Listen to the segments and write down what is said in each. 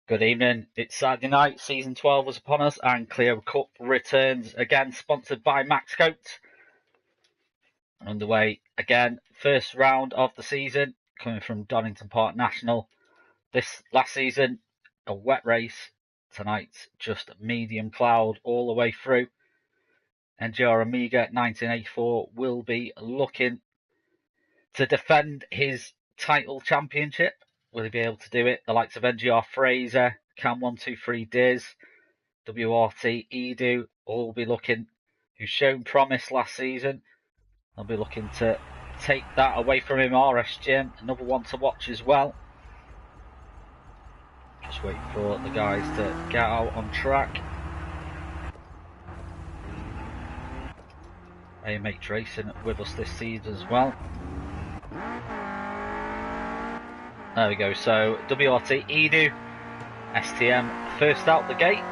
Good evening. It's Saturday night, season 12 was upon us, and Clio Cup returns again, sponsored by Maxcoat. Underway again, first round of the season, coming from Donington Park National. This last season, a wet race. Tonight's just medium cloud all the way through. NGR Amiga 1984 will be looking to defend his title championship. Will he be able to do it? The likes of NGR Fraser, Cam 123 Diz, WRT Edu all be looking, who's shown promise last season. They'll be looking to take that away from him. NXTGEN, another one to watch as well. Just wait for the guys to get out on track. AMH Racing with us this season as well. There we go, so WRT Edu, STM first out the gate.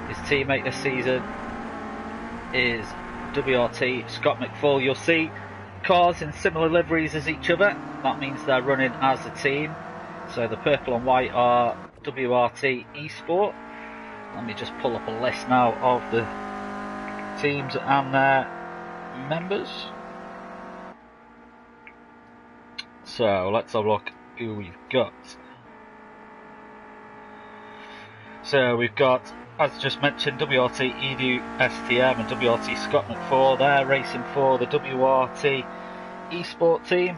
His teammate this season is WRT Scott McFall. You'll see cars in similar liveries as each other. That means they're running as a team. So the purple and white are WRT Esport. Let me just pull up a list now of the teams and their members. So let's have a look who we've got. So we've got, as just mentioned, WRT Edu STM and WRT Scott McFall. They're racing for the WRT Esport team.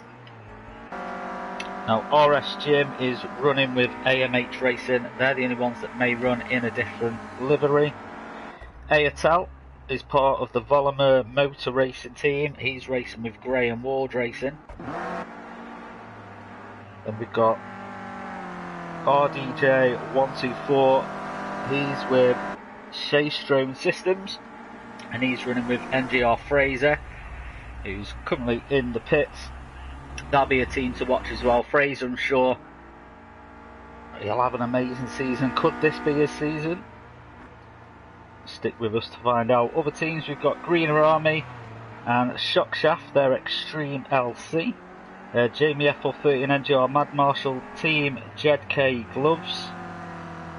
Now RSGym is running with AMH Racing. They're the only ones that may run in a different livery. Ayatel is part of the Volumer Motor Racing team. He's racing with Graham Ward Racing. Then we've got RDJ124. He's with Shaystone Systems, and he's running with NGR Fraser, who's currently in the pits. That'll be a team to watch as well. Fraser, I'm sure he'll have an amazing season. Could this be his season? Stick with us to find out. Other teams, we've got Greener Army and Shockshaft. They're Extreme LC. Jamie F430 and NGR Mad Marshall team Jed K Gloves,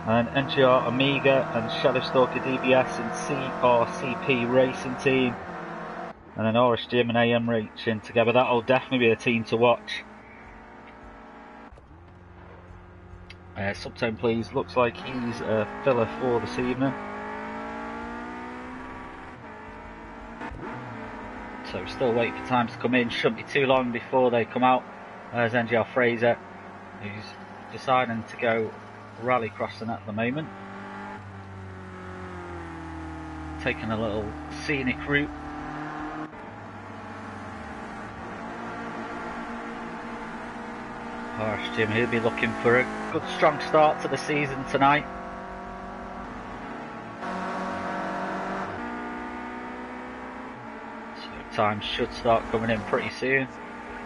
and NGR Amiga and Shadowstalker DBS and CRCP Racing team, and then RSGym and AM Racing together. That'll definitely be a team to watch. Subtone please, looks like he's a filler for this evening. So still waiting for times to come in. Shouldn't be too long before they come out. There's NGR Fraser, who's deciding to go rally crossing at the moment. Taking a little scenic route. RSGym, he'll be looking for a good strong start to the season tonight. Times should start coming in pretty soon.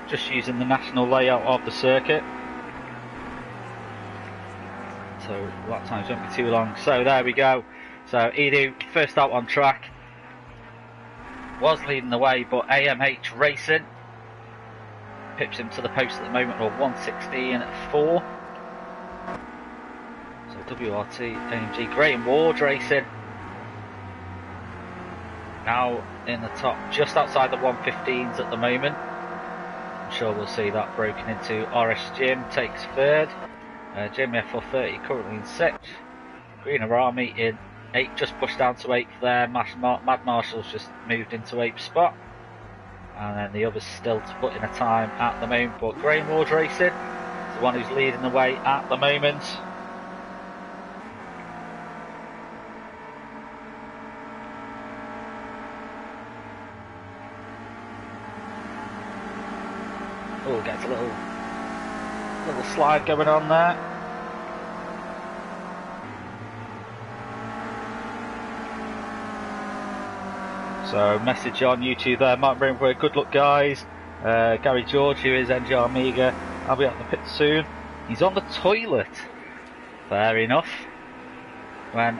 Just using the national layout of the circuit, so lap times won't be too long. So there we go. So Edu first out on track, was leading the way, but AMH Racing pips him to the post at the moment, or 1:16.4. So WRT AMG Graham Ward Racing now in the top, just outside the 115s at the moment. I'm sure we'll see that broken into. RSGym takes third. Jamie F430 currently in 6th. Greener Army in 8th, just pushed down to 8th there. Mad Marshall's just moved into 8th spot. And then the others still to put in a time at the moment. But Graham Ward Racing is the one who's leading the way at the moment. Oh, gets a little slide going on there. So message on YouTube there, Mark Brainford, good luck guys. Gary George, who is NGR Amiga, I'll be at the pit soon. He's on the toilet. Fair enough. When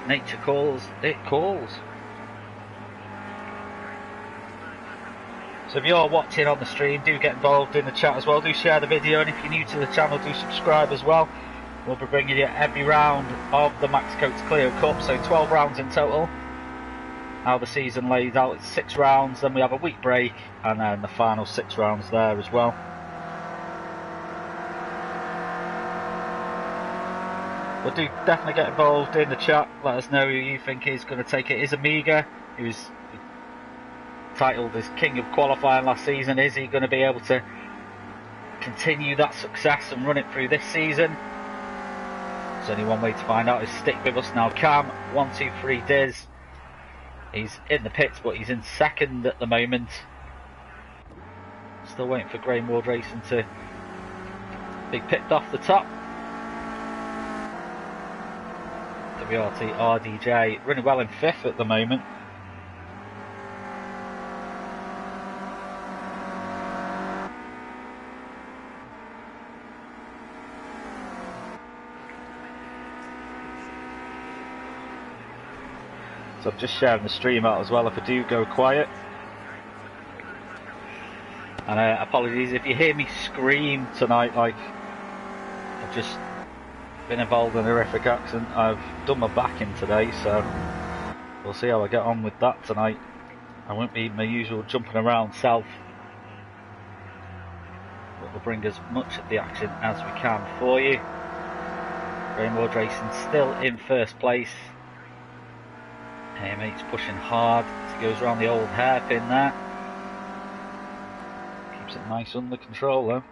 nature calls, it calls. So if you're watching on the stream, do get involved in the chat as well. Do share the video, and if you're new to the channel, do subscribe as well. We'll be bringing you every round of the Max Coates Clio Cup, so 12 rounds in total. How the season lays out, it's 6 rounds, then we have a week break, and then the final 6 rounds there as well. But do definitely get involved in the chat. Let us know who you think is going to take it. Is Amiga, who's titled as King of Qualifying last season, is he going to be able to continue that success and run it through this season? There's only one way to find out, is stick with us now. Cam, 123 Diz. He's in the pits, but he's in second at the moment. Still waiting for Graham Ward Racing to be picked off the top. WRT RDJ running well in 5th at the moment. So I'm just sharing the stream out as well if I do go quiet. And apologies if you hear me scream tonight, like I've just been involved in a horrific accident. I've done my back in today, so we'll see how I get on with that tonight. I won't be my usual jumping around self, but we'll bring as much of the action as we can for you. Graham Ward Racing still in first place. Mate's pushing hard as he goes around the old hairpin there. Keeps it nice under control though.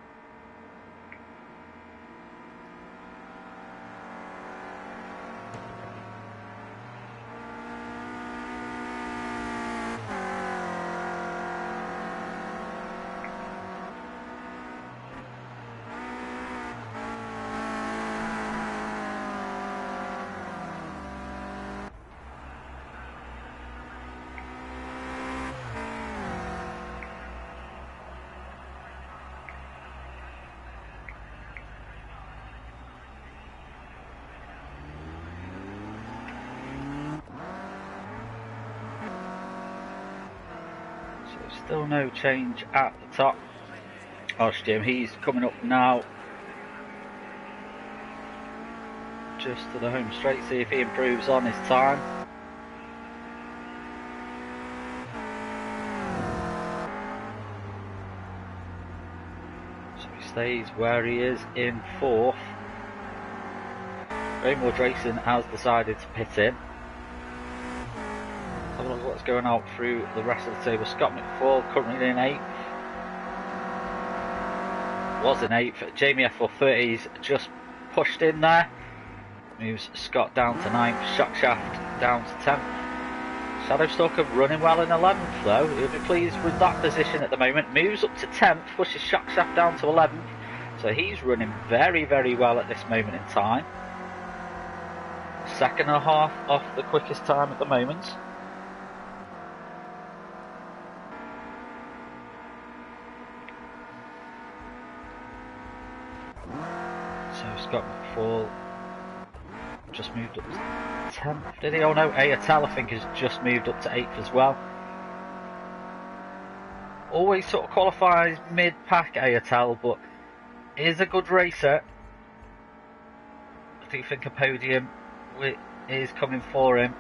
Still no change at the top. Jim, he's coming up now. Just to the home straight, see if he improves on his time. So he stays where he is in 4th. Graham Ward Racing has decided to pit in. Have a look at what's going out through the rest of the table. Scott McFall currently in 8th. Was in 8th. Jamie F430's just pushed in there. Moves Scott down to 9th. Shockshaft down to 10th. Shadowstalker running well in 11th though. He'll be pleased with that position at the moment. Moves up to 10th. Pushes Shockshaft down to 11th. So he's running very, very well at this moment in time. 2.5 off the quickest time at the moment. Scott McFall just moved up to 10th, did he? Oh no, Ayatel I think has just moved up to 8th as well. Always sort of qualifies mid-pack Ayatel, but is a good racer. I do think a podium is coming for him.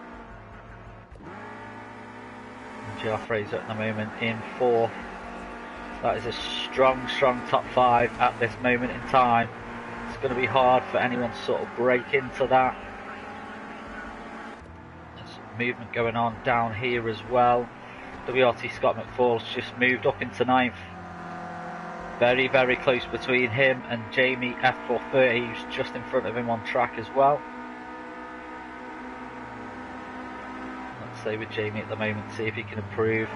GR Fraser at the moment in 4th. That is a strong, strong top 5 at this moment in time. It's going to be hard for anyone to sort of break into that. There's movement going on down here as well. WRT Scott McFall's just moved up into 9th. Very, very close between him and Jamie F430, who's just in front of him on track as well. Let's stay with Jamie at the moment, see if he can improve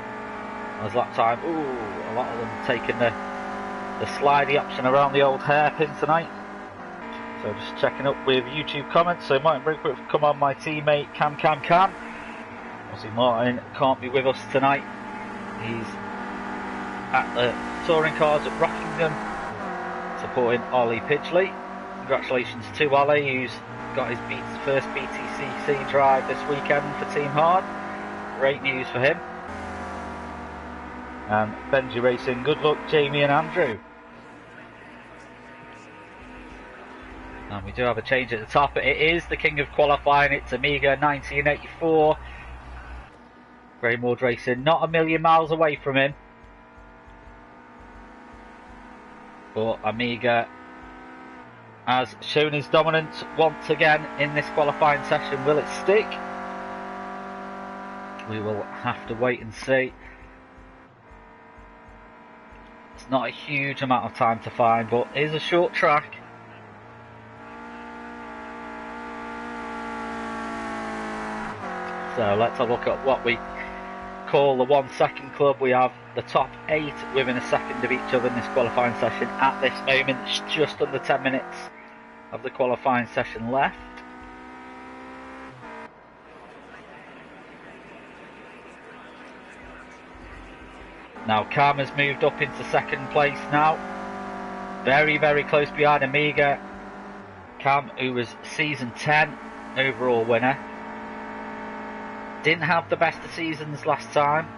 on his lap time. Ooh, a lot of them taking the slidey option around the old hairpin tonight. So just checking up with YouTube comments. So Martin Brinkworth, come on my teammate, Cam. Obviously Martin can't be with us tonight. He's at the touring cars at Rockingham, supporting Ollie Pidgley. Congratulations to Ollie, who's got his first BTCC drive this weekend for Team Hard. Great news for him. and Benji Racing. Good luck, Jamie and Andrew. And we do have a change at the top. It is the king of qualifying. It's Amiga 1984. Greymoor Racing, not a million miles away from him. But Amiga has shown his dominance once again in this qualifying session. Will it stick? We will have to wait and see. It's not a huge amount of time to find, but it is a short track. So let's have a look at what we call the 1 second club. We have the top 8 within a second of each other in this qualifying session at this moment. It's just under 10 minutes of the qualifying session left. Now Cam has moved up into second place now. Very, very close behind Amiga. Cam, who was season 10 overall winner. Didn't have the best of seasons last time.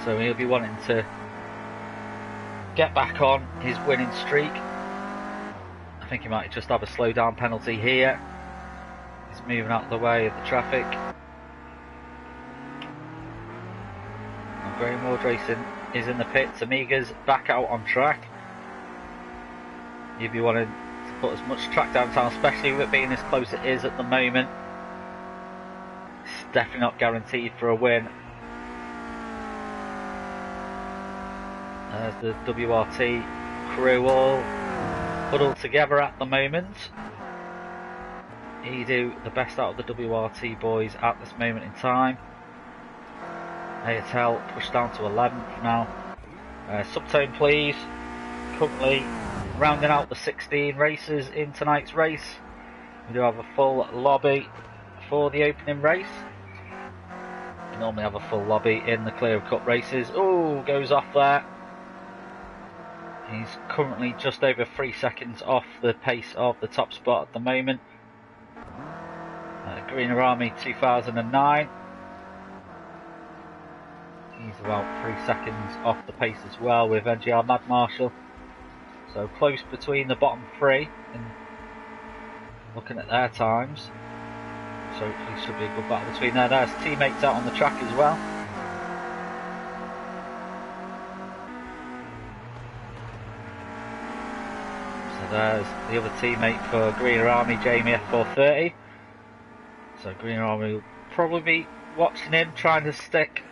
So he'll be wanting to get back on his winning streak. I think he might just have a slow down penalty here. He's moving out of the way of the traffic. Greymoor Racing is in the pits. Amiga's back out on track. You'd be wanting to put as much track downtown, especially with it being as close as it is at the moment. It's definitely not guaranteed for a win. There's the WRT crew all huddled together at the moment. Edu, the best out of the WRT boys at this moment in time. ATL pushed down to 11th now. Subtone please. Currently rounding out the 16 racers in tonight's race. We do have a full lobby for the opening race. We normally have a full lobby in the Clio Cup races. Oh, goes off there. He's currently just over 3 seconds off the pace of the top spot at the moment. Greener Army 2009. He's about 3 seconds off the pace as well with NGR Mad Marshall. So close between the bottom 3 and looking at their times. So hopefully should be a good battle between there. There's teammates out on the track as well. So there's the other teammate for Greener Army, Jamie F430. So Greener Army will probably be watching him, trying to stick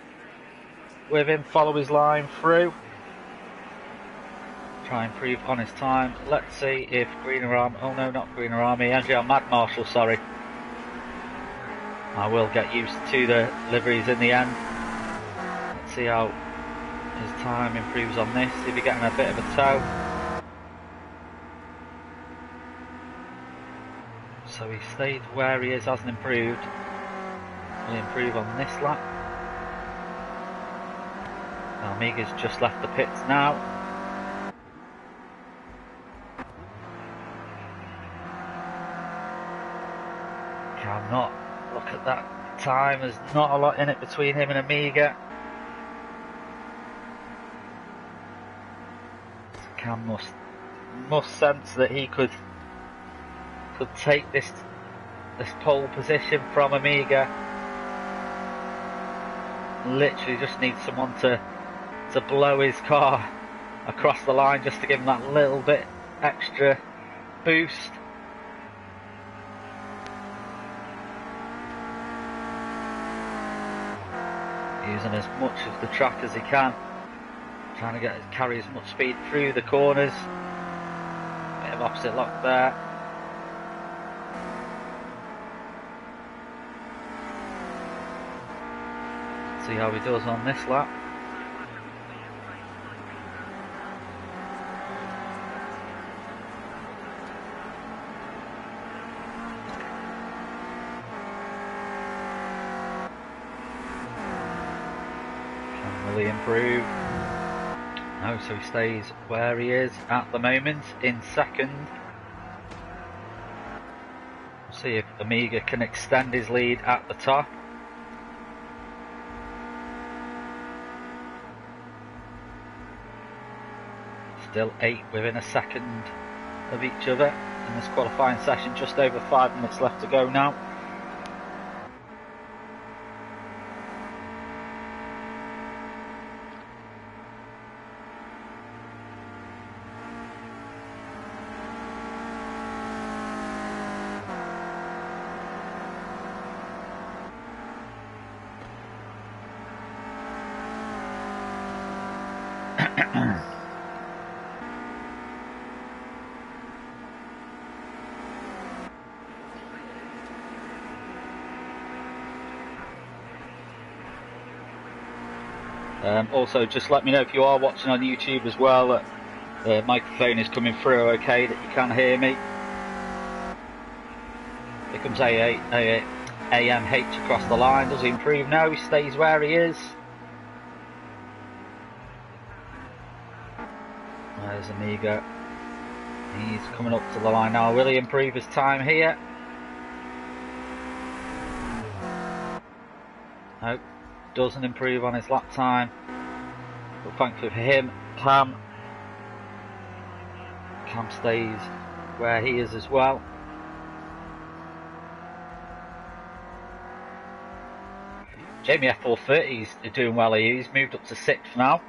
with him, follow his line through, try and improve on his time. Let's see if Greener Army, oh no, not Greener Army, NGR Mad Marshall, sorry. I will get used to the liveries in the end. Let's see how his time improves on this, if he's getting a bit of a tow. So he stayed where he is, hasn't improved. Will he improve on this lap? Amiga's just left the pits now. Cannot look at that time. There's not a lot in it between him and Amiga. Cam must sense that he could take this pole position from Amiga. Literally just needs someone to blow his car across the line just to give him that little bit extra boost. Using as much of the track as he can, trying to carry as much speed through the corners. Bit of opposite lock there. See how he does on this lap. Can really improve. No, so he stays where he is at the moment in second. See if Amiga can extend his lead at the top. Still 8 within a second of each other in this qualifying session. Just over 5 minutes left to go now. Also, just let me know if you are watching on YouTube as well that the microphone is coming through okay, that you can hear me. Here comes AMH across the line. Does he improve? No, he stays where he is. There's Amiga. He's coming up to the line now. Will he improve his time here? No, doesn't improve on his lap time. But thankfully for him, Cam stays where he is as well. Jamie F430 is doing well here. He's moved up to 6th now.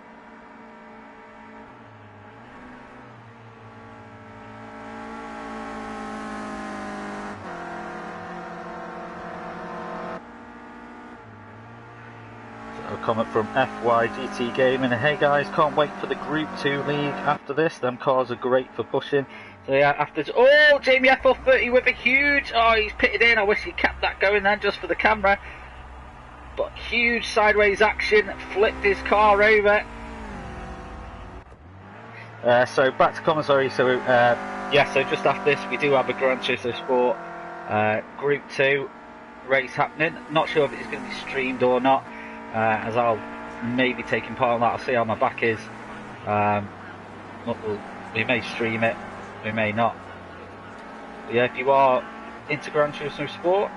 Comment from FYGT Gaming. Hey guys, can't wait for the Group 2 league after this. Them cars are great for pushing. So yeah, after... Oh, Jamie F430 with a huge... Oh, he's pitted in. I wish he kept that going then just for the camera. But huge sideways action. Flipped his car over. So back to commentary. So yeah, so just after this we do have a Gran Turismo Sport Group 2 race happening. Not sure if it's going to be streamed or not. As I'll maybe taking part in that. I'll see how my back is. We may stream it, we may not. But yeah, if you are into Gran Turismo Sport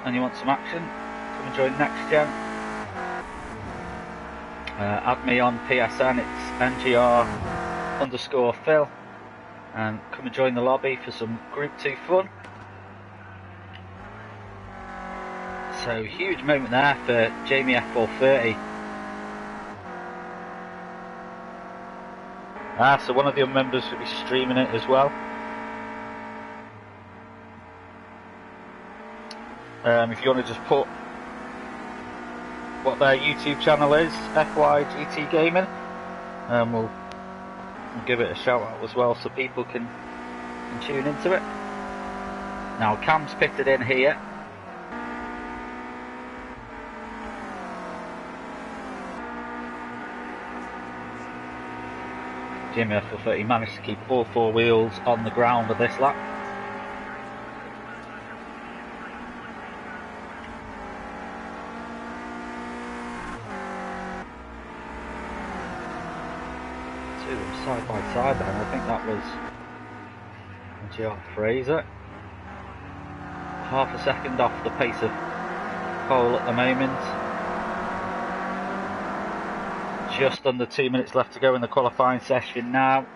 and you want some action, come and join NXTGEN. Add me on PSN, it's NGR_Phil, and come and join the lobby for some Group 2 fun. So huge moment there for Jamie F430. So one of the members will be streaming it as well. If you want to just put what their YouTube channel is, FYGT Gaming, we'll give it a shout out as well so people can tune into it. Now Cam's pitted in here. Jamie F430 managed to keep all 4 wheels on the ground with this lap. Two of them side by side then. I think that was NGR Fraser. Half a second off the pace of pole at the moment. Just under 2 minutes left to go in the qualifying session now.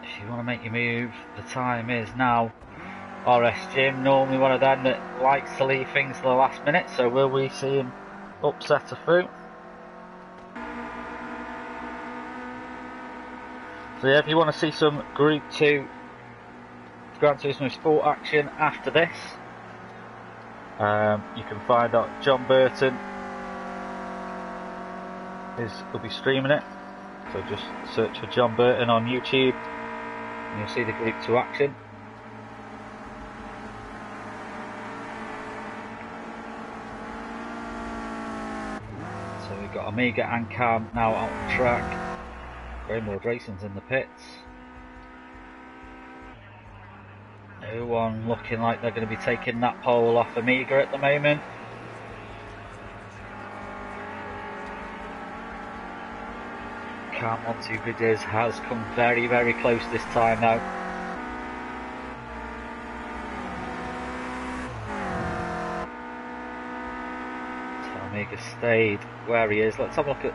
If you want to make your move, the time is now. RS Jim, normally one of them that likes to leave things to the last minute, so will we see him upset a few? So yeah, if you want to see some Group 2 Gran Turismo Sport action after this, you can find out John Burton will be streaming it, so just search for John Burton on YouTube and you'll see the Group 2 action. So we've got Amiga and Cam now out on track. Greenwood Racing's in the pits. No one looking like they're going to be taking that pole off Amiga at the moment. Cam on 2 videos has come very, very close this time now. So Amiga stayed where he is. Let's have a look at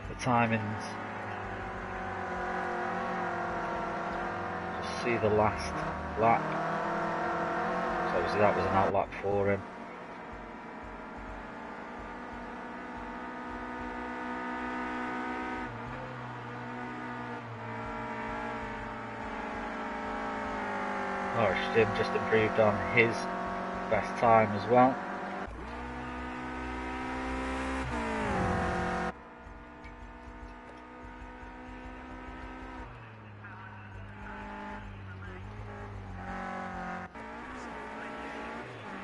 the timings. Just see the last lap. So obviously that was an out lap for him. Jim just improved on his best time as well.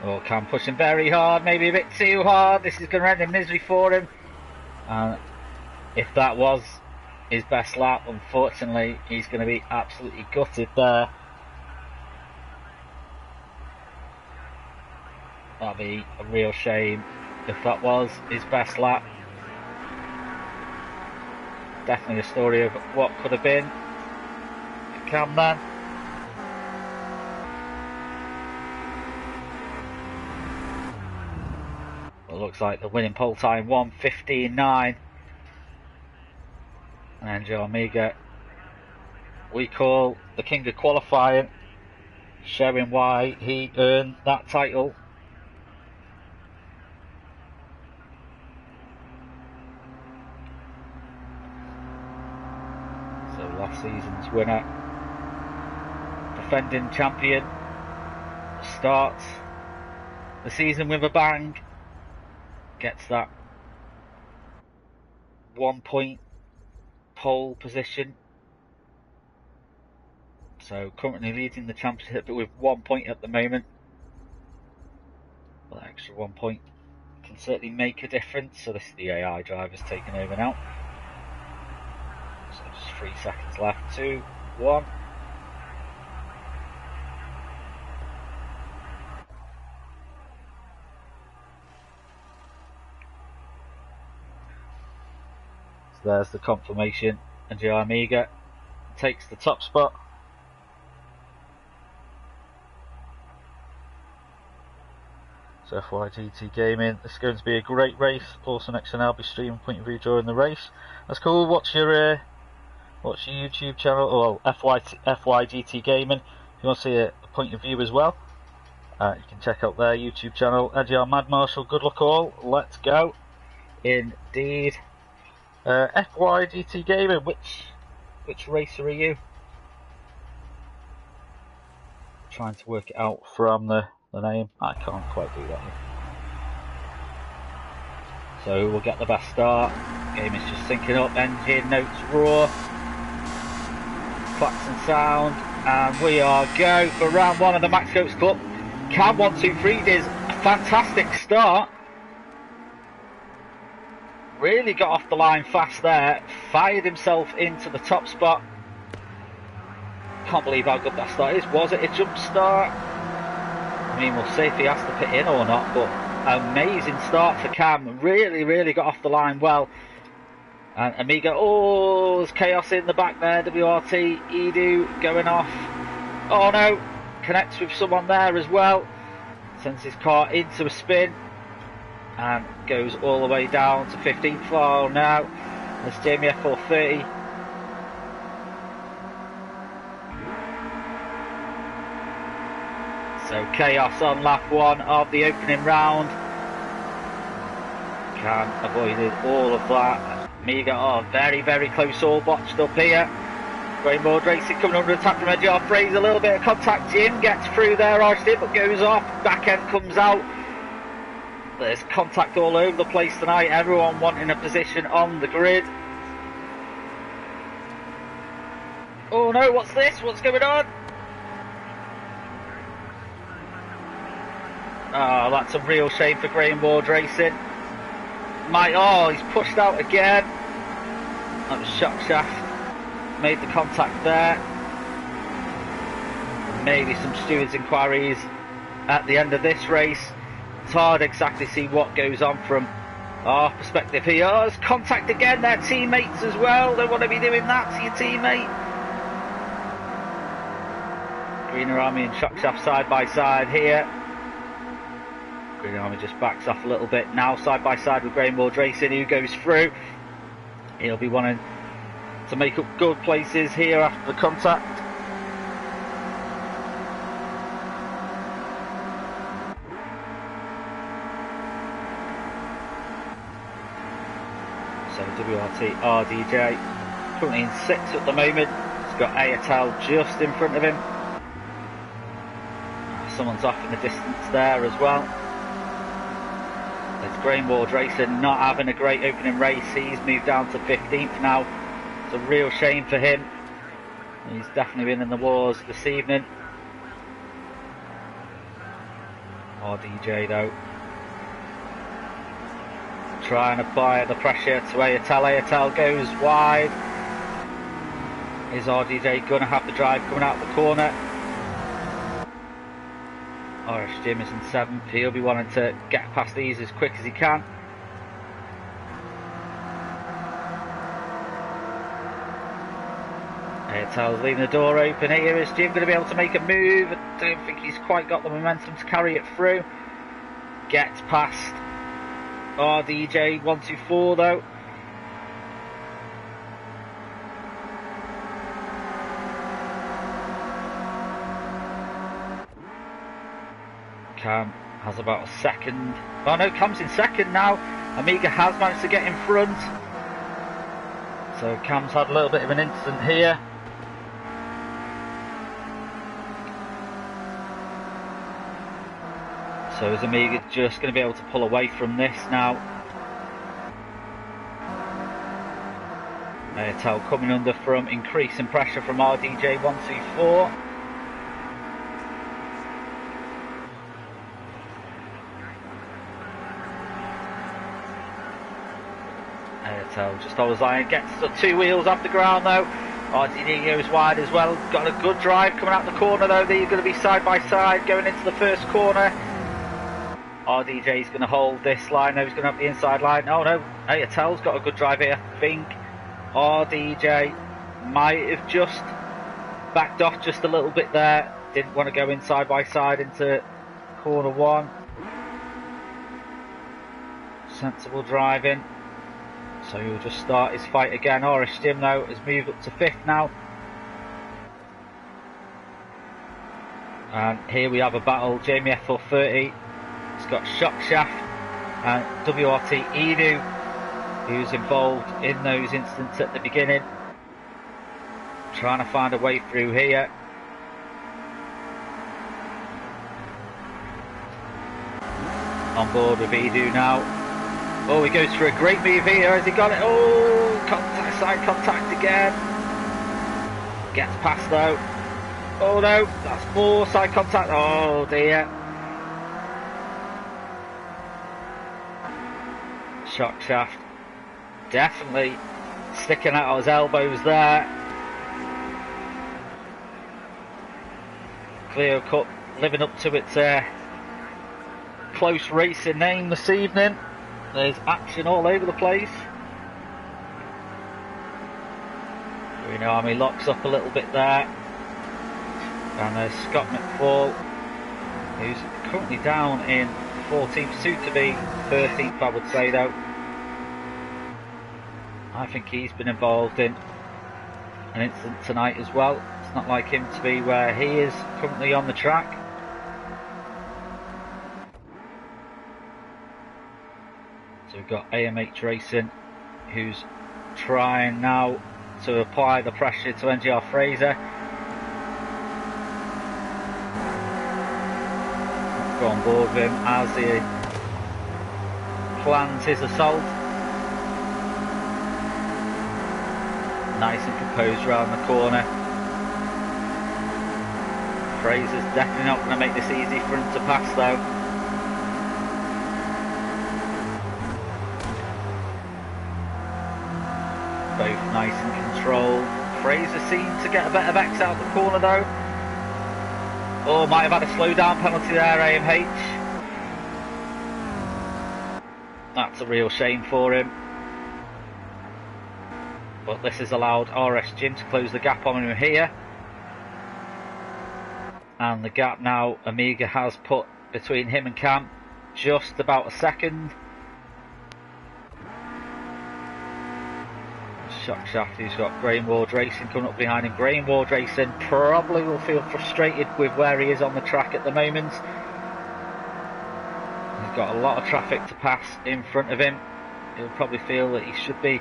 Oh, Cam pushing very hard, maybe a bit too hard. This is going to end in misery for him. And if that was his best lap, unfortunately, he's going to be absolutely gutted there. That'd be a real shame if that was his best lap. Definitely a story of what could have been for Cam then. Well, it looks like the winning pole time 1:15.9. And Joe Amiga, we call the king of qualifying, showing why he earned that title. Last season's winner, defending champion, starts the season with a bang, gets that 1 point pole position, so currently leading the championship but with 1 point at the moment. Well, that extra 1 point can certainly make a difference. So this is the AI drivers taking over now. So just 3 seconds left. 2, 1. So there's the confirmation, and Joe Amiga takes the top spot. So FYGT Gaming, this is going to be a great race. Also next to I'll be streaming point of view during the race. That's cool. Watch your YouTube channel, or FYGT Gaming. If you want to see a point of view as well, you can check out their YouTube channel. NGR Mad Marshall, good luck all. Let's go. Indeed. FYGT Gaming, which racer are you? Trying to work it out from the name. I can't quite do that yet. So we'll get the best start. Game is just syncing up. Engine notes roar. Klaxon sound. And we are go for round 1 of the Max Coats Cup. Cam 123 does a fantastic start. Really got off the line fast there. Fired himself into the top spot. Can't believe how good that start is. Was it a jump start? I mean, we'll see if he has to pit in or not, but amazing start for Cam. Really got off the line well. And Amiga, there's chaos in the back there. WRT, Edu going off. Oh no, connects with someone there as well. Sends his car into a spin and goes all the way down to 15th file now. There's Jamie F430. So chaos on lap 1 of the opening round. Cam avoided all of that. Amiga very close, all botched up here. Rainbow Racing coming under attack from NGR Fraser. A little bit of contact. Jim gets through there, but goes off. Back end comes out. There's contact all over the place tonight. Everyone wanting a position on the grid. Oh no, what's this? What's going on? Oh, that's a real shame for Graham Ward Racing. He's pushed out again. That was shock shaft. Made the contact there. Maybe some stewards' inquiries at the end of this race. It's hard to exactly see what goes on from our perspective here. There's contact again. Their teammates as well. Don't want to be doing that to your teammate. Greener Army and shock shaft side by side here. Green Army just backs off a little bit now, side by side with Graham Ward Racing, who goes through. He'll be wanting to make up good places here after the contact. So WRT RDJ currently in 6th at the moment. He's got Ayatal just in front of him. Someone's off in the distance there as well. It's Grainward Racing not having a great opening race. He's moved down to 15th now. It's a real shame for him. He's definitely been in the wars this evening. RDJ though, trying to apply the pressure to Ayatal. Ayatal goes wide. Is RDJ going to have the drive coming out the corner? NXTGEN is in 7th. He'll be wanting to get past these as quick as he can. Ayatal's leaving the door open here. Is Jim going to be able to make a move? I don't think he's quite got the momentum to carry it through. Gets past RDJ 124 though. Cam has about a second. Oh no, Cam's in second now. Amiga has managed to get in front. So Cam's had a little bit of an incident here. So is Amiga just going to be able to pull away from this now? Ayatal coming under from increasing pressure from RDJ 124. Ayatal just holds line, gets the 2 wheels off the ground though. RDJ goes wide as well. Got a good drive coming out the corner though. They're going to be side by side going into the first corner. RDJ's going to hold this line though. He's going to have the inside line. Oh no, Ayatal's got a good drive here. I think RDJ might have just backed off just a little bit there. Didn't want to go in side by side into corner 1. Sensible driving. So he'll just start his fight again. NXTGEN though has moved up to 5th now. And here we have a battle. Jamie FL30. It's got Shockshaft and WRT Inu, who's involved in those incidents at the beginning. Trying to find a way through here. On board with Edu now. Oh, he goes for a great move here. Has he got it? Oh, contact, side contact again. Gets past though. Oh no, that's more side contact. Oh dear. Shockshaft definitely sticking out his elbows there. Clio Cup living up to its close racing name this evening. There's action all over the place. Green Army locks up a little bit there. And there's Scott McFall, who's currently down in 14th, soon to be 13th I would say though. I think he's been involved in an incident tonight as well. It's not like him to be where he is currently on the track. So we've got AMH Racing, who's trying now to apply the pressure to NGR Fraser. Go on board with him as he plans his assault. Nice and composed around the corner. Fraser's definitely not going to make this easy for him to pass though. Both nice and controlled. Fraser seemed to get a better X out the corner though. Oh, might have had a slow down penalty there, AMH. That's a real shame for him. But this has allowed NXTGEN to close the gap on him here. And the gap now Amiga has put between him and Cam just about a second. Shock Shaft, who's got Graham Ward Racing coming up behind him. Graham Ward Racing probably will feel frustrated with where he is on the track at the moment. He's got a lot of traffic to pass in front of him. He'll probably feel that he should be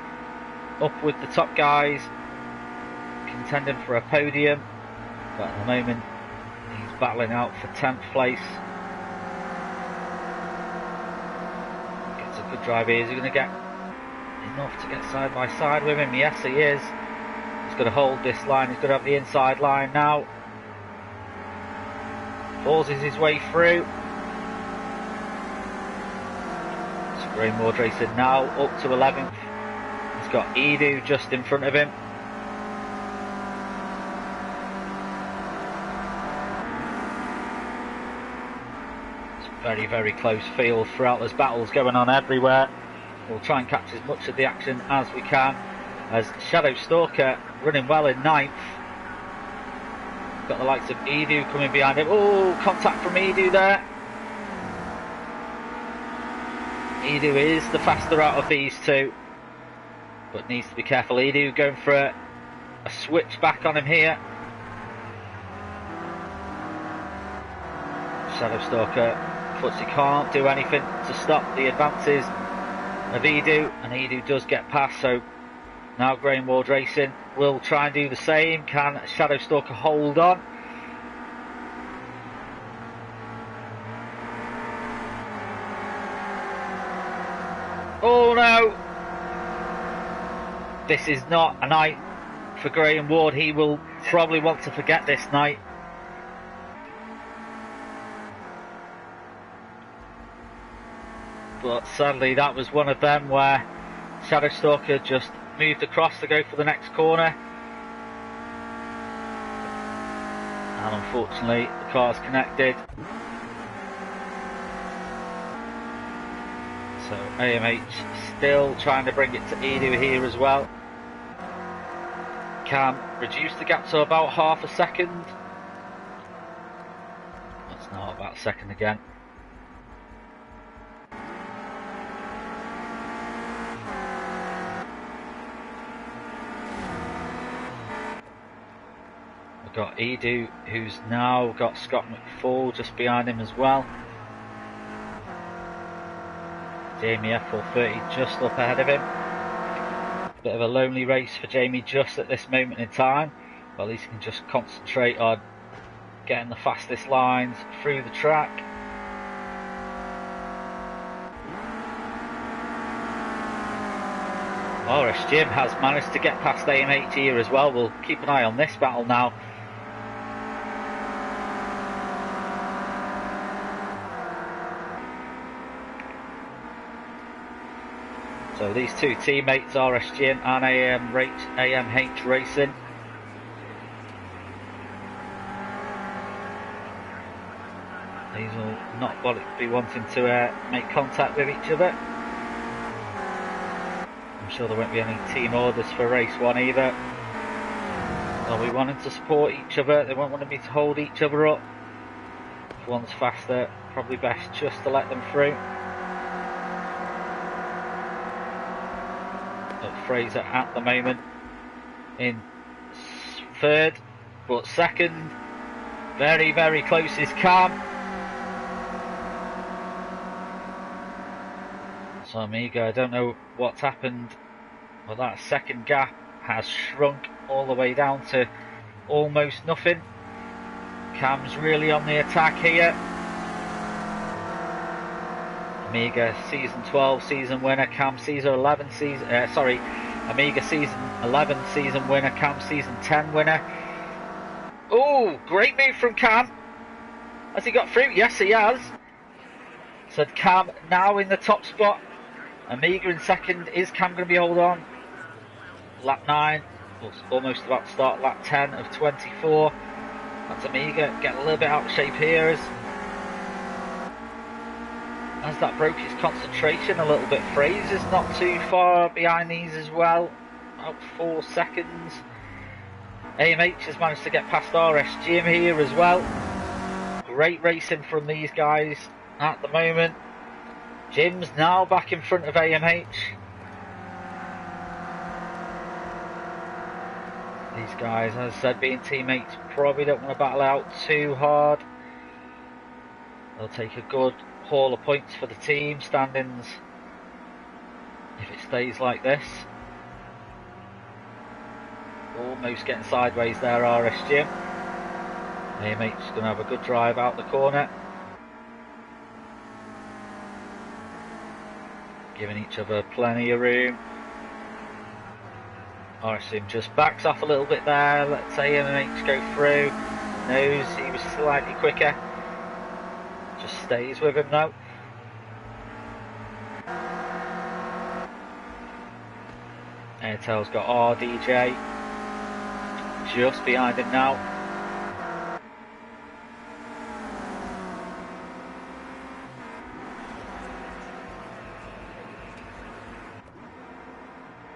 up with the top guys, contending for a podium, but at the moment he's battling out for 10th place. Gets a good drive here. Is he going to get enough to get side by side with him? Yes, he is. He's going to hold this line. He's going to have the inside line now. Forces his way through. So Graham Ward Racing now up to 11th. He's got Edu just in front of him. It's a very, very close field throughout. There's battles going on everywhere. We'll try and catch as much of the action as we can, as Shadow Stalker running well in 9th. Got the likes of Edu coming behind him. Oh, contact from Edu there. Edu is the faster out of these two, but needs to be careful. Edu going for a switch back on him here. Shadow Stalker, Footsie can't do anything to stop the advances of Edu, and Edu does get past. So now Graham Ward Racing will try and do the same. Can Shadow Stalker hold on? Oh no! This is not a night for Graham Ward. He will probably want to forget this night. But sadly that was one of them where Shadow Stalker just moved across to go for the next corner. And unfortunately the car's connected. So AMH still trying to bring it to Edu here as well. Can reduce the gap to about half a second. That's now about a second again. We've got Edu, who's now got Scott McFall just behind him as well. Jamie F430 just up ahead of him. Bit of a lonely race for Jamie just at this moment in time, but at least he can just concentrate on getting the fastest lines through the track. RS Jim has managed to get past AMH here as well. We'll keep an eye on this battle now. So these two teammates, RS Jim and AMH Racing. These will not be wanting to make contact with each other. I'm sure there won't be any team orders for race 1 either. They'll be wanting to support each other. They won't want me to hold each other up. If one's faster, probably best just to let them through. Fraser at the moment in 3rd, but 2nd, very, very close is Cam. So Amiga, I don't know what's happened, but that 2nd gap has shrunk all the way down to almost nothing. Cam's really on the attack here. Amiga season 12 season winner, Cam season 11 season, Amiga season 11 season winner, Cam season 10 winner. Oh, great move from Cam. Has he got through? Yes, he has. So Cam now in the top spot. Amiga in 2nd. Is Cam going to be hold on? Lap 9. Almost about to start lap 10 of 24. That's Amiga. Getting a little bit out of shape here as that broke his concentration a little bit. Fraser's not too far behind these as well, about 4 seconds. AMH has managed to get past RS Jim here as well. Great racing from these guys at the moment. Jim's now back in front of AMH. These guys, as I said, being teammates, probably don't want to battle out too hard. They'll take a good haul of points for the team standings if it stays like this. Almost getting sideways there, RSGen. Mate's going to have a good drive out the corner. Giving each other plenty of room. RSGen just backs off a little bit there. Let's say MH go through. Knows he was slightly quicker. Just stays with him now. Airtel's got RDJ just behind him now.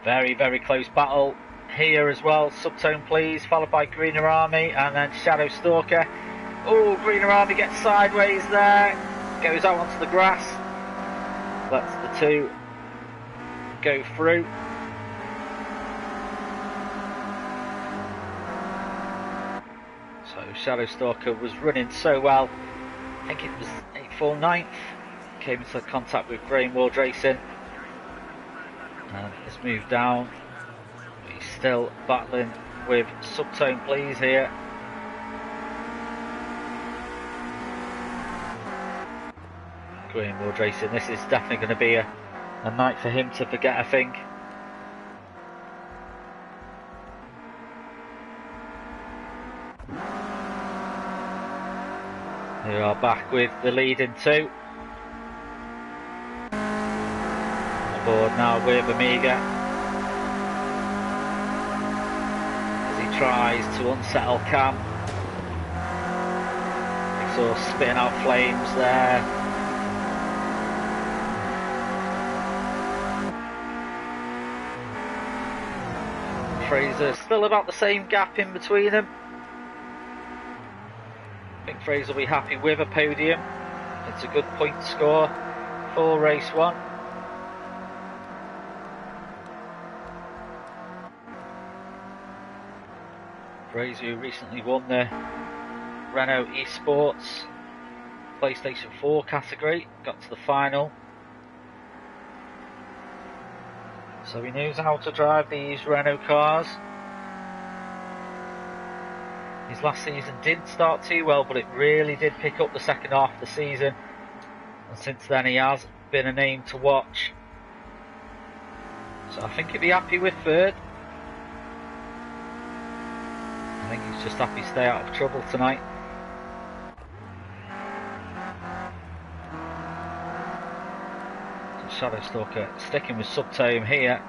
Very, very close battle here as well. Subtone please, followed by Greener Army and then Shadow Stalker. Oh, Greener Army gets sideways there. Goes out onto the grass. Lets the two go through. So Shadow Stalker was running so well. I think it was 849th. Came into contact with Graham World Racing. And let's move down. He's still battling with Subtone please here. Graham World Racing, this is definitely going to be a night for him to forget, I think. We are back with the leading two. Board now with Amiga as he tries to unsettle Cam. Exhaust spitting out flames there. Fraser still about the same gap in between them. I think Fraser will be happy with a podium. It's a good point score for race one. Fraser, who recently won the Renault Esports PlayStation 4 category, got to the final. So he knows how to drive these Renault cars. His last season didn't start too well, but it really did pick up the second half of the season. And since then he has been a name to watch. So I think he'll be happy with third. I think he's just happy to stay out of trouble tonight. Shadow Stalker sticking with Subtone here.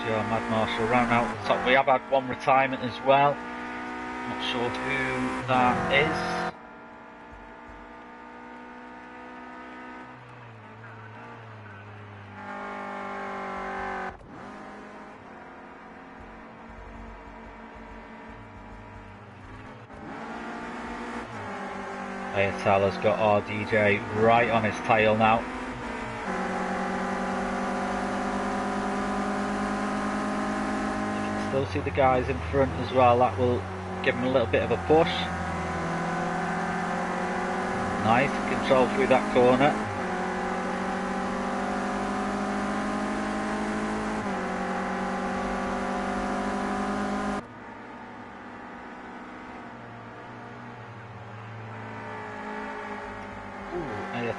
Mad Marshal round out the top. We have had one retirement as well. Not sure who that is. Ayatolah's got RDJ right on his tail now. You can still see the guys in front as well. That will give him a little bit of a push. Nice control through that corner.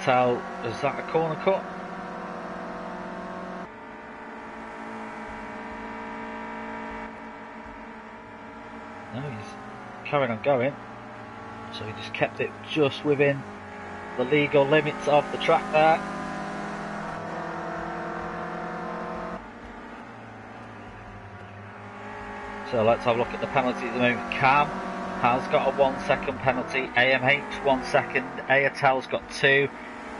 Tell, is that a corner cut? No, he's carrying on going. So he just kept it just within the legal limits of the track there. So let's have a look at the penalty at the moment. Cam has got a 1 second penalty, AMH 1 second, Ayatel's got 2.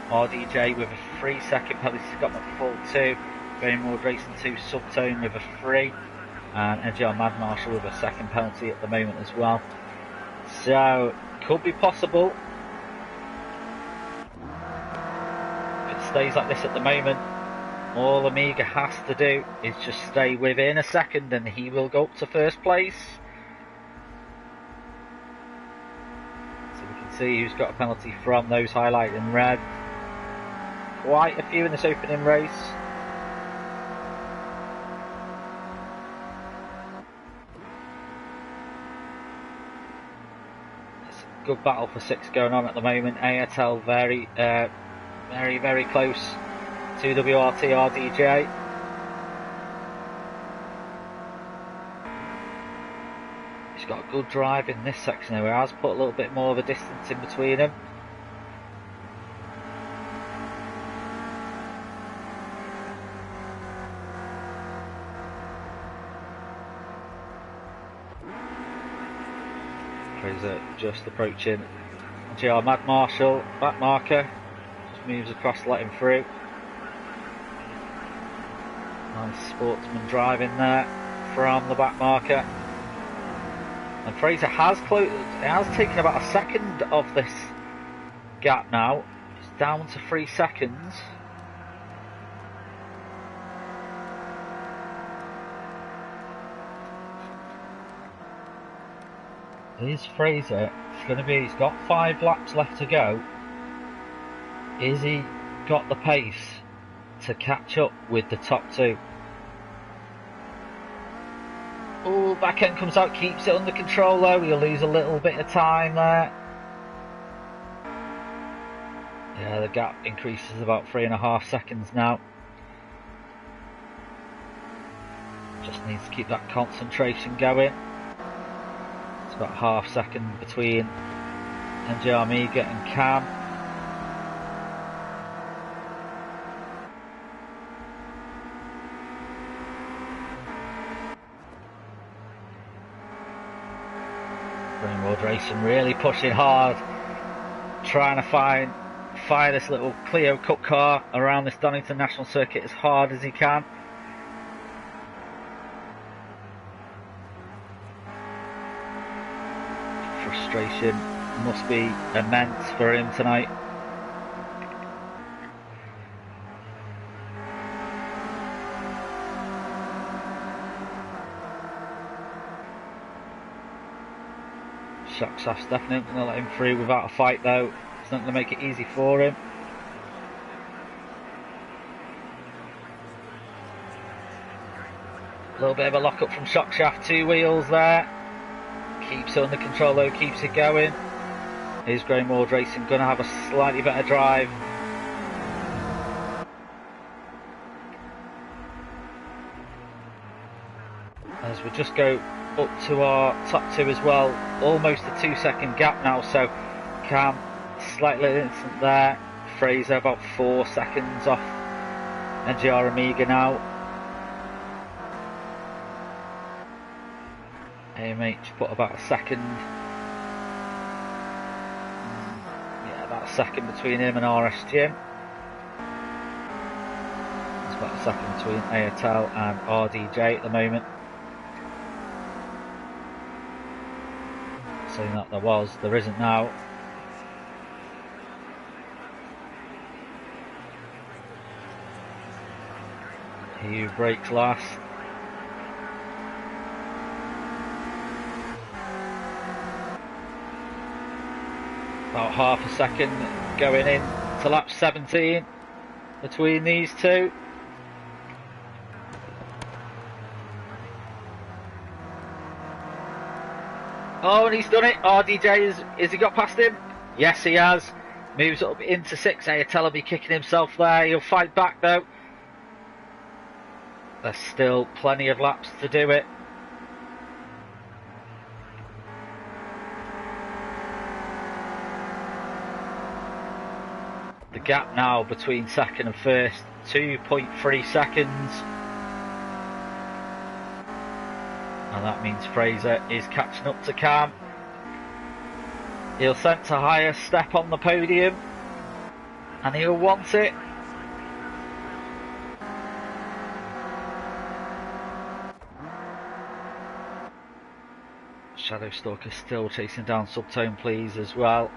RDJ with a 3 second penalty, he's got a full 2. Graham World Racing 2, Subtone with a 3. And NGR Mad Marshal with a second penalty at the moment as well. So, could be possible. If it stays like this at the moment, all Amiga has to do is just stay within a second and he will go up to first place. So we can see who's got a penalty from those highlighted in red. Quite a few in this opening race. It's a good battle for 6 going on at the moment. ATL very close to WRT RDJ. He's got a good drive in this section though. He has put a little bit more of a distance in between them. Fraser just approaching GR Mad Marshall, back marker, just moves across to let him through. Nice sportsman driving there from the back marker. And Fraser has taken about a second of this gap now. It's down to 3 seconds. Is Fraser he's got 5 laps left to go. Is he got the pace to catch up with the top 2? Oh, back end comes out, keeps it under control though. He'll lose a little bit of time there. Yeah, the gap increases about 3.5 seconds now. Just needs to keep that concentration going. It's about half second between NJ Amiga and Cam. Greenwood Racing really pushing hard, trying to fire this little Clio Cup car around this Donington National Circuit as hard as he can. Frustration must be immense for him tonight. Shocksoft's definitely going to let him through without a fight though. It's not going to make it easy for him. A little bit of a lock up from Shockshaft, 2 wheels there. Keeps it under control though, keeps it going. Here's Graham Racing going to have a slightly better drive. As we just go up to our top 2 as well, almost a 2-second gap now, so Cam slightly instant there. Fraser about 4 seconds off NGR Amiga now. AMH put about a second, about a second between him and RSGen. There's about a second between ATL and RDJ at the moment. Saying that there isn't now. He who breaks last. About half a second going in to lap 17 between these 2. Oh, and he's done it. RDJ, has he got past him? Yes, he has. Moves up into 6. ATL will be kicking himself there. He'll fight back though. There's still plenty of laps to do it. The gap now between second and first, 2.3 seconds. And that means Fraser is catching up to Cam. He'll sense a higher step on the podium and he'll want it. Shadowstalker still chasing down Subtone Please as well.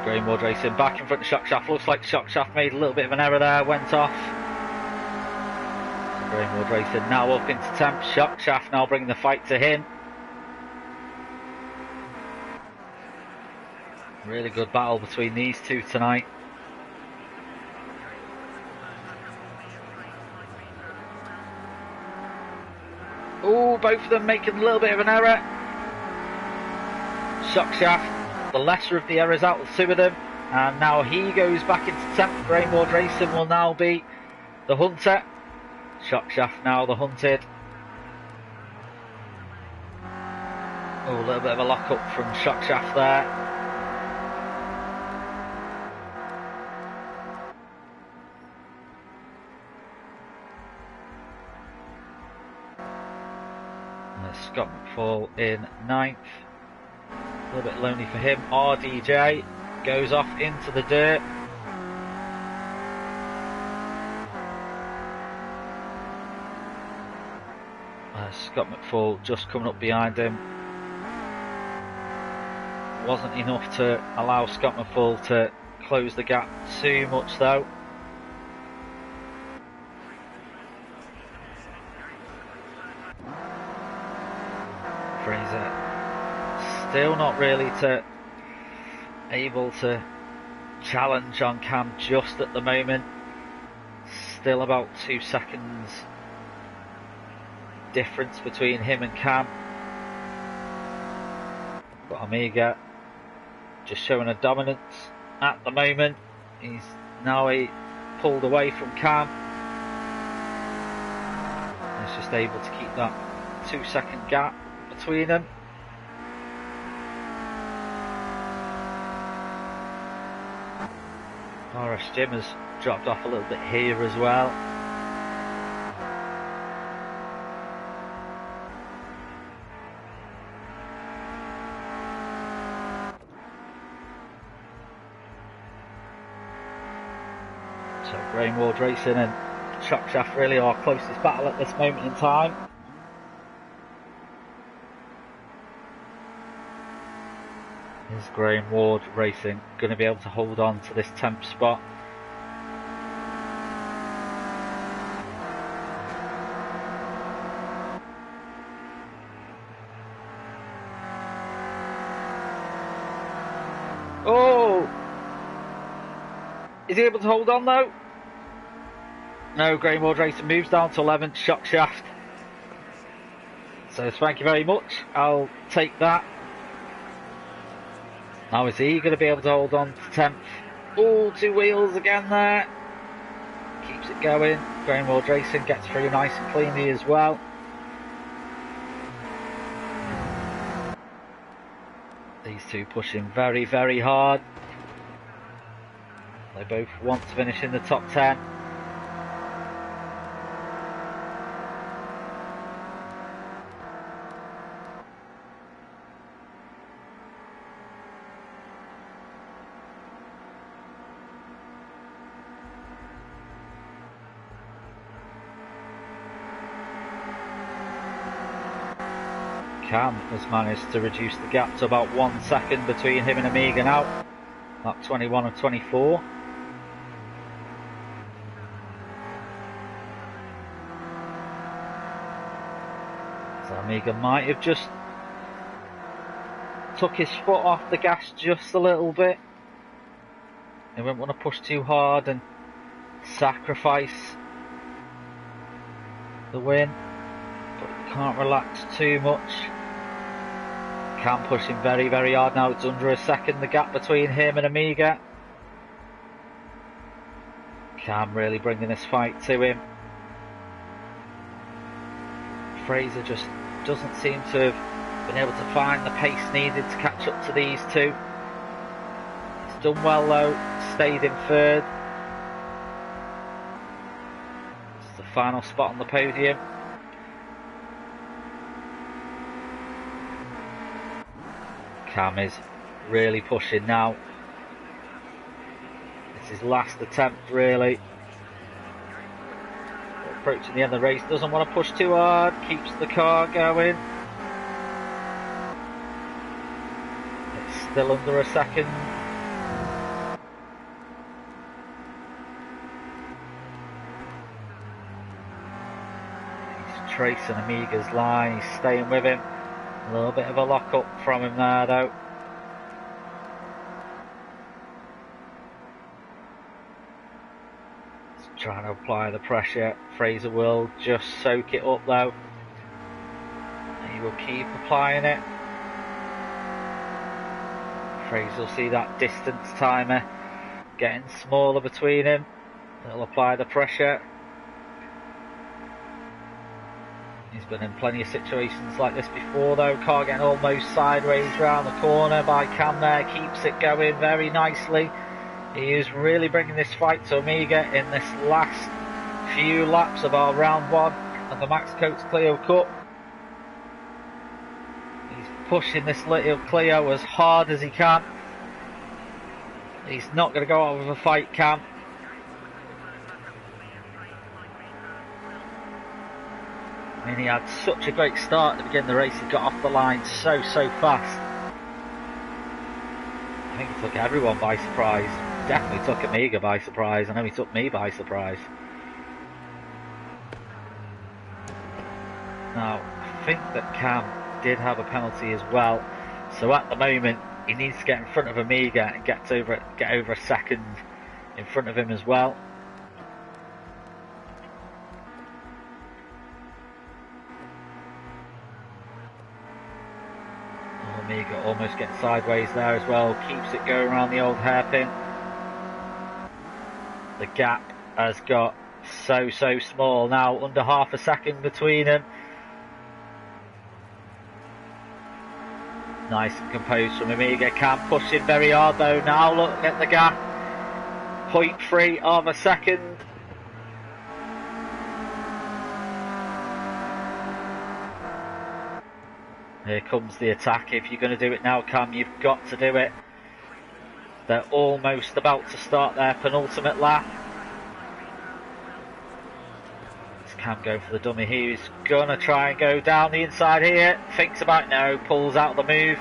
Greenwood racing back in front of Shockshaft. Looks like Shockshaft made a little bit of an error there, went off. So Greenwood racing now up into 10th. Shockshaft now bringing the fight to him. Really good battle between these two tonight. Oh, both of them making a little bit of an error. Shockshaft, the lesser of the errors out of the two of them. And now he goes back into 10th. Greenwood Racing will now be the hunter. Shockshaft now the hunted. Oh, a little bit of a lock up from Shockshaft there. Scott McFall in 9th. A little bit lonely for him. RDJ goes off into the dirt. Scott McFall just coming up behind him. Wasn't enough to allow Scott McFall to close the gap too much though. Fraser still not really able to challenge on Cam just at the moment. Still about 2 seconds difference between him and Cam. But Amiga just showing a dominance at the moment. He's now pulled away from Cam. He's just able to keep that 2 second gap between them. RS Jim has dropped off a little bit here as well. So Greenwood Racing and Shockshaft really our closest battle at this moment in time. Is Greenwood Racing going to be able to hold on to this 10th spot? Oh! Is he able to hold on though? No, Greenwood Racing moves down to 11th. Shockshaft. So thank you very much. I'll take that. Now is he going to be able to hold on to 10th? Oh, 2 wheels again there. Keeps it going. Greenwood Racing gets through nice and cleanly as well. These two pushing very, very hard. They both want to finish in the top 10. Cam has managed to reduce the gap to about 1 second between him and Amiga now. Lap 21 and 24. So Amiga might have just took his foot off the gas just a little bit. He wouldn't want to push too hard and sacrifice the win, but he can't relax too much. Cam pushing very, very hard now. It's under a second, the gap between him and Amiga. Cam really bringing this fight to him. Fraser just doesn't seem to have been able to find the pace needed to catch up to these two. He's done well though, stayed in third. It's the final spot on the podium. Cam is really pushing now. It's his last attempt really. Approaching the end of the race, doesn't want to push too hard, keeps the car going. It's still under a second. tracing Amiga's line, he's staying with him. A little bit of a lock up from him there though. He's trying to apply the pressure. Fraser will just soak it up though. He will keep applying it. Fraser will see that distance timer getting smaller between him. He'll apply the pressure. He's been in plenty of situations like this before though. Car getting almost sideways round the corner by Cam there. Keeps it going very nicely. He is really bringing this fight to Amiga in this last few laps of our round one of the Max Coates Clio Cup. He's pushing this little Clio as hard as he can. He's not going to go out with a fight, Cam. I mean, he had such a great start at the beginning of the race. He got off the line so fast. I think he took everyone by surprise. Definitely took Amiga by surprise. I know he took me by surprise. Now, I think that Cam did have a penalty as well. So at the moment, he needs to get in front of Amiga and get over a second in front of him as well. Amiga almost gets sideways there as well, keeps it going around the old hairpin. The gap has got so small now, under half a second between them. Nice and composed from Amiga. Cam pushing very hard though now, look at the gap. 0.3 of a second. Here comes the attack. If you're going to do it now, Cam, you've got to do it. They're almost about to start their penultimate lap. It's Cam going for the dummy here. He's going to try and go down the inside here. Thinks about it, no, pulls out the move.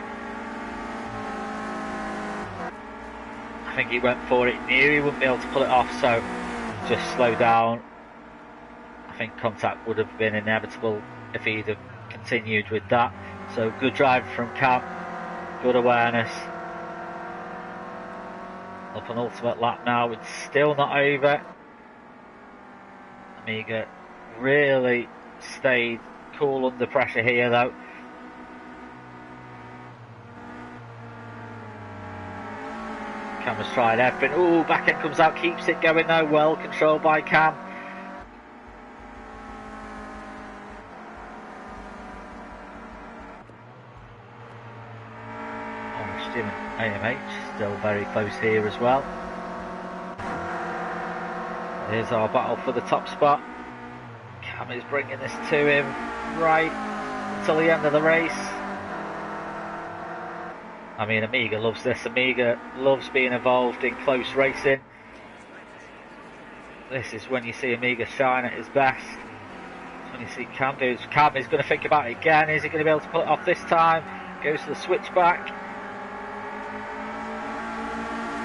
I think he went for it, knew he wouldn't be able to pull it off, so just slow down. I think contact would have been inevitable if he'd have continued with that. So good drive from Cam, good awareness. The penultimate lap now, it's still not over. Amiga really stayed cool under pressure here though. Cam has tried everything. Ooh, back end comes out, keeps it going though, well controlled by Cam. NXTGEN and AMH still very close here as well. Here's our battle for the top spot. Cam is bringing this to him right until the end of the race. I mean, Amiga loves this. Amiga loves being involved in close racing. This is when you see Amiga shine at his best. It's when you see Cam do. Cam is going to think about it again. Is he going to be able to pull it off this time? Goes to the switchback.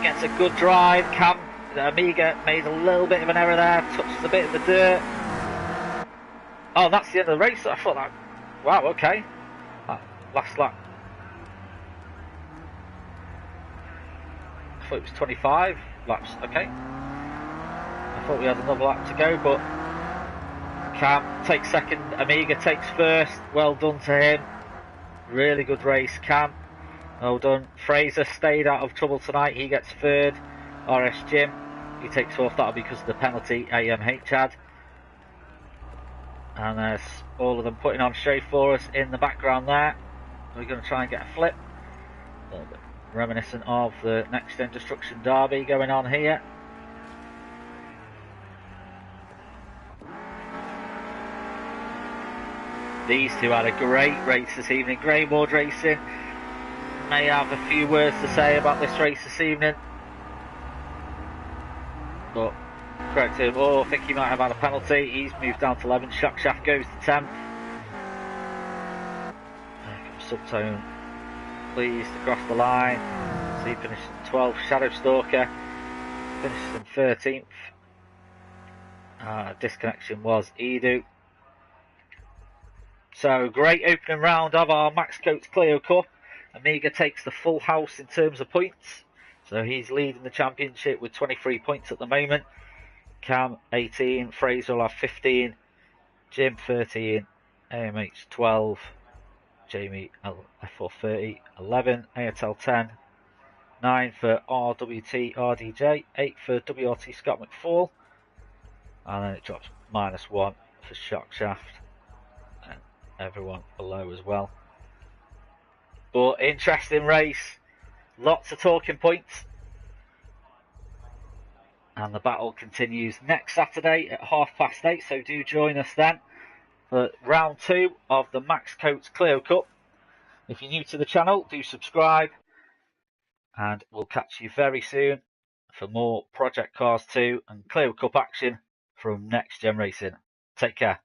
Gets a good drive. Cam, Amiga made a little bit of an error there. Touches a bit of the dirt. Oh, that's the end of the race. I thought that. Wow, okay. Last lap. I thought it was 25 laps. Okay. I thought we had another lap to go, but Cam takes second. Amiga takes first. Well done to him. Really good race, Cam. Well done. Fraser stayed out of trouble tonight. He gets third. RS Jim, he takes fourth. That'll be because of the penalty AMH had. And there's all of them putting on show for us in the background there. We're going to try and get a flip. A little bit reminiscent of the NXTGEN Destruction Derby going on here. These two had a great race this evening. Greymoor Racing may have a few words to say about this race this evening, but correct him. Oh, I think he might have had a penalty. He's moved down to 11th. Shockshaft goes to 10th. There comes Subtone, pleased across the line. So he finished 12th. Shadow Stalker finishes in 13th. Disconnection was Edu. So great opening round of our Max Coates Clio Cup. Amiga takes the full house in terms of points. So he's leading the championship with 23 points at the moment. Cam 18, Fraser will have 15, Jim 13, AMH 12, Jamie F4 30, 11, ATL 10, 9 for RWT RDJ, 8 for WRT Scott McFall, and then it drops -1 for Shock Shaft, and everyone below as well. But interesting race, lots of talking points, and the battle continues next Saturday at 8:30, so do join us then for round 2 of the Max Coates Clio Cup. If you're new to the channel, do subscribe, and we'll catch you very soon for more Project Cars 2 and Clio Cup action from NXTGEN Racing. Take care.